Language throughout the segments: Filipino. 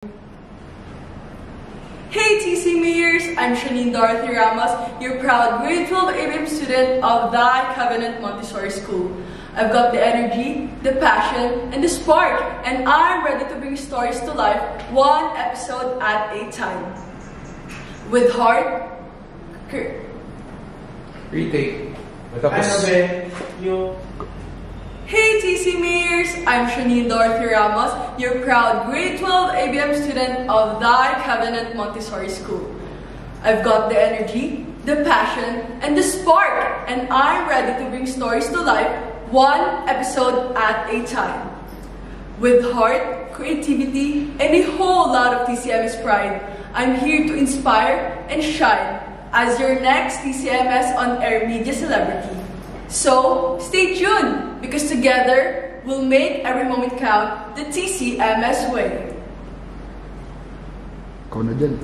Hey TC Mayors, I'm Shanine Dorothy Ramos, your proud grade 12 ABM student of Thy Covenant Montessori School. I've got the energy, the passion, and the spark, and I'm ready to bring stories to life, one episode at a time. With heart, retake. Hey TC Mayors, I'm Shanine Dorothy Ramos, your proud grade 12 ABM student of Thy Covenant Montessori School. I've got the energy, the passion, and the spark, and I'm ready to bring stories to life, one episode at a time. With heart, creativity, and a whole lot of TCMS pride, I'm here to inspire and shine as your next TCMS on-air media celebrity. So, stay tuned, because together, we'll make every moment count the TCMS way. Ikaw na dyan.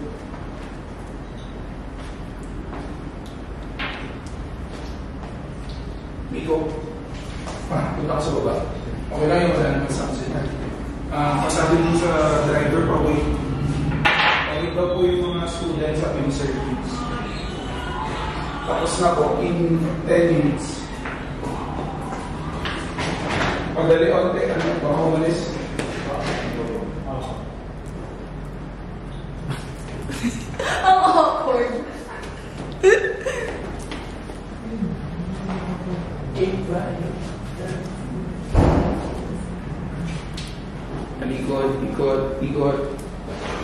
Miko, punta ka sa baba. Okay lang yung wala naman sunset. Kasabi mo sa driver, pawait. Pawait daw po yung mga students at yung service. Tapos na po, in 10 minutes. Pagdali onte, baka umalis. Ang awkward. Ikot.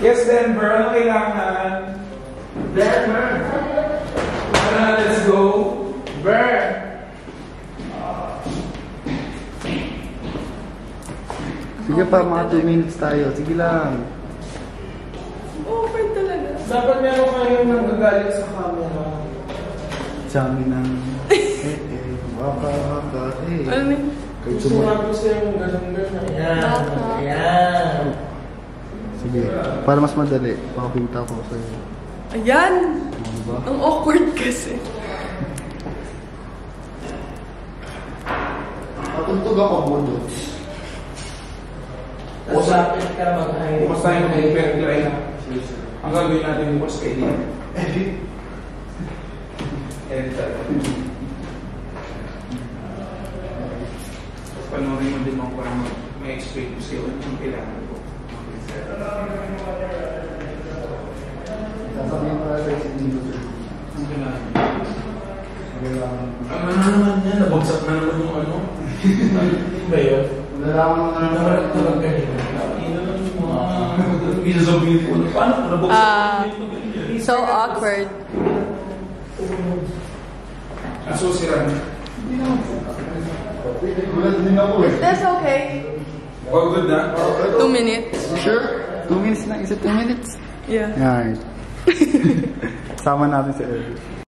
Yes, Denver, ano kailangan? Denver! Let's go! Denver! Sige pa, mga 2 minutes tayo. Sige lang. Awkward talaga. Dapat meron kayong nanggagalit sa camera. Sabi ng... Waka. Ano yun? Kahit Gusto nga po sa'yo yung ganun-ganun. Ayan. Sige, para mas madali, pakapinta ko sa'yo. Ayan! Ano ba? Ang awkward kasi. Matuntog ako, Bodo. Usapin ka mag-hire. Bukas tayo ng hyper-dry. Ang gagawin natin bukas kay Edith. Edith. Panoorin mo din ako para ma-explain ko sa'yo ang kailangan ko. Sasabihin ko na sa'yo si Dino. Ang kailangan. Ano naman yan? Nabagsak na naman yung ano? Ano ba yun? Nalaman mo na naman. So awkward. Aso sila. That's okay. All good na? 2 minutes. Sure? 2 minutes na? Is it 2 minutes? Yeah. Alright. Sama natin si Eric.